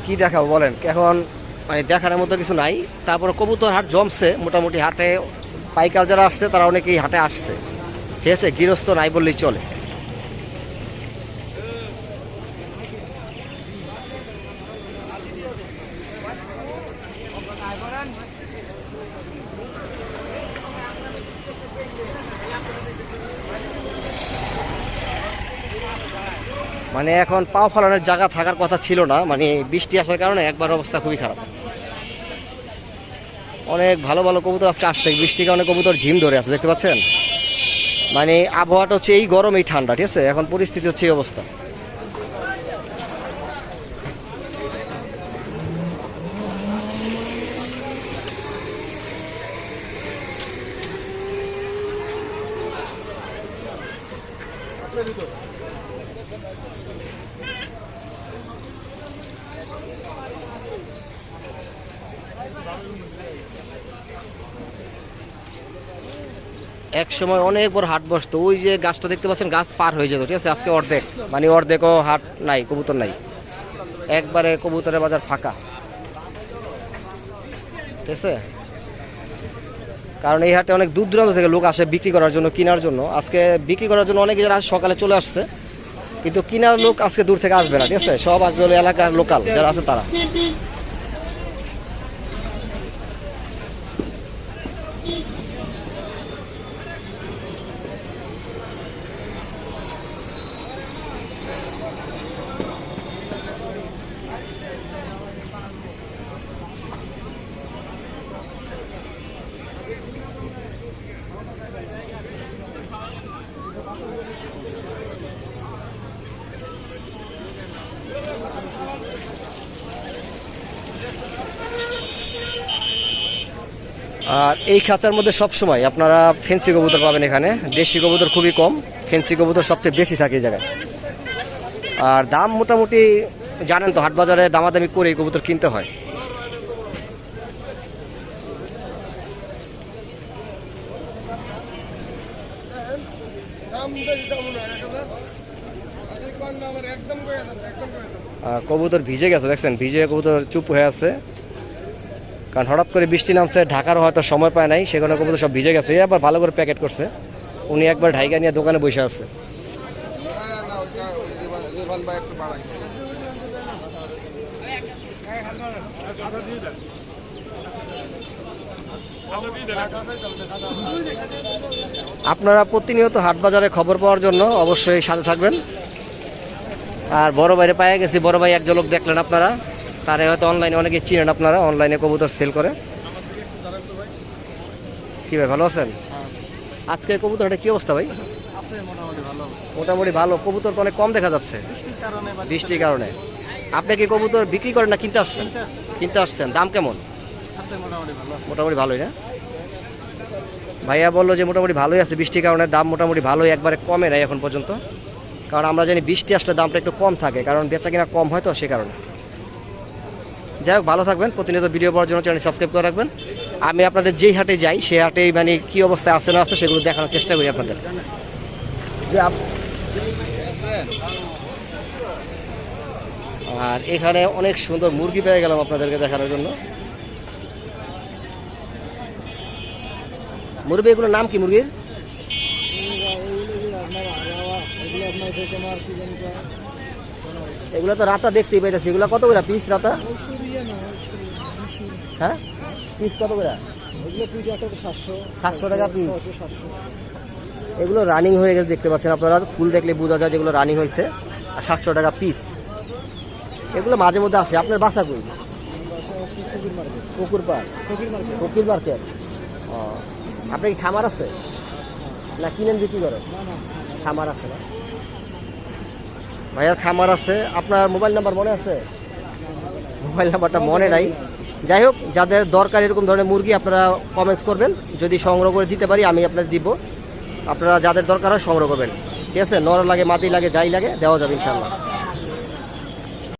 কি দেখাবো বলেন এখন, মানে দেখার মতো কিছু নাই। তারপরে কবুতর হাট জমছে মোটামুটি, হাটে পাইকার যারা আসছে তারা অনেকেই হাটে আসছে, ঠিক আছে, গৃহস্থ নাই বললেই চলে। মানে এখন পাও ফলানোর জায়গা থাকার কথা ছিল না, মানে বৃষ্টি আসার কারণে একবার অবস্থা খুবই খারাপ। অনেক ভালো ভালো কবুতর আজকে আসছে, বৃষ্টির কারণে কবুতর ঝিম ধরে আছে দেখতে পাচ্ছেন। মানে আবহাওয়াটা হচ্ছে এই গরম এই ঠান্ডা, ঠিক আছে, এখন পরিস্থিতি হচ্ছে এই অবস্থা। এক সময় অনেক বড় হাট বসতো, ওই যে গাছটা দেখতে পাচ্ছেন, গাছ পার হয়ে যেত, ঠিক আছে, আজকে অর্ধেক, মানে অর্ধেকও হাট নাই, কবুতর নাই, একবারে কবুতরের বাজার ফাঁকা, ঠিক আছে। কারণ এই হাটে অনেক দূর দূরান্ত থেকে লোক আসে বিক্রি করার জন্য, কেনার জন্য। আজকে বিক্রি করার জন্য অনেকে যারা সকালে চলে আসছে, কিন্তু কেনার লোক আজকে দূর থেকে আসবে না, ঠিক আছে, সব আসবে হলো এলাকার লোকাল যারা আছে তারা। আর এই খাঁচার মধ্যে সবসময় আপনারা ফেন্সি কবুতর পাবেন, এখানে দেশি কবুতর খুবই কম, ফেন্সি কবুতর সবচেয়ে বেশি থাকে এই জায়গায়। আর দাম মোটামুটি জানেন তো, হাট বাজারে দামাদামি করে এই কবুতর কিনতে হয়। কবুতর ভিজে গেছে দেখছেন, ভিজে কবুতর চুপ হয়ে আছে, কারণ হঠাৎ করে বৃষ্টি নামছে, ঢাকার হয়তো সময় পায় নাই, সেখানে কবুতর সব ভিজে গেছে। আবার ভালো করে প্যাকেট করছে, উনি একবার ঢাইকা নিয়ে দোকানে বসে আছে। আপনারা প্রতিনিয়ত হাট বাজারে খবর পাওয়ার জন্য অবশ্যই সাথে থাকবেন। আর বড় ভাইরে পায়ে গেছি, বড় ভাই এক ঝলক দেখলেন আপনারা, তারে হয়তো অনলাইনে অনেকে চিনেন, আপনারা অনলাইনে কবুতর সেল করে। কি ভাই ভালো আছেন? আজকে কবুতরটা কি অবস্থা ভাই? মোটামুটি ভালো, কবুতর অনেক কম দেখা যাচ্ছে বৃষ্টির কারণে। আপনি কি কবুতর বিক্রি করেন না কিনতে আসছেন? কিনতে আসছেন। দাম কেমন? মোটামুটি ভালোই না? ভাইয়া বললো যে মোটামুটি ভালোই আছে, বৃষ্টির কারণে দাম মোটামুটি ভালোই, একবারে কমে নাই এখন পর্যন্ত। কারণ আমরা জানি বৃষ্টি আসলে দামটা একটু কম থাকে, কারণ বেচা কিনা কম হয় তো, সে কারণে। যাই হোক, ভালো থাকবেন, প্রতিনিয়ত ভিডিও পাওয়ার জন্য চ্যানেল সাবস্ক্রাইব করে রাখবেন। আমি আপনাদের যেই হাটে যাই সেই হাটে মানে কী অবস্থায় আসছে না আসছে সেগুলো দেখানোর চেষ্টা করি আপনাদের। আর এখানে অনেক সুন্দর মুরগি পেয়ে গেলাম আপনাদেরকে দেখানোর জন্য। মুরগি, এগুলোর নাম কি মুরগির? এগুলো তো রাতা দেখতেই পাইতেছি। এগুলো কত করে পিস রাতা? হ্যাঁ, পিস কত করে? 700 টাকা পিস। এগুলো রানিং হয়ে গেছে দেখতে পাচ্ছেন আপনারা, ফুল দেখলে বোঝা যায় যেগুলো রানিং হয়েছে। আর 700 টাকা পিস। এগুলো মাঝে মধ্যে আসে। আপনার বাসা কই? পুকুর পাড়, ফকির মার্কেট। ও, আপনার কি খামার আছে না কিনেন বিক্রি করেন? খামার আছে না? ভাইয়ার খামার আছে। আপনার মোবাইল নাম্বার মনে আছে? মোবাইল নাম্বারটা মনে নাই। যাই হোক, যাদের দরকার এরকম ধরনের মুরগি আপনারা কমেন্টস করবেন, যদি সংগ্রহ করে দিতে পারি আমি আপনাদের দিব। আপনারা যাদের দরকার হয় সংগ্রহ করবেন, ঠিক আছে? নর লাগে, মাদি লাগে, যাই লাগে দেওয়া যাবে ইনশাআল্লাহ।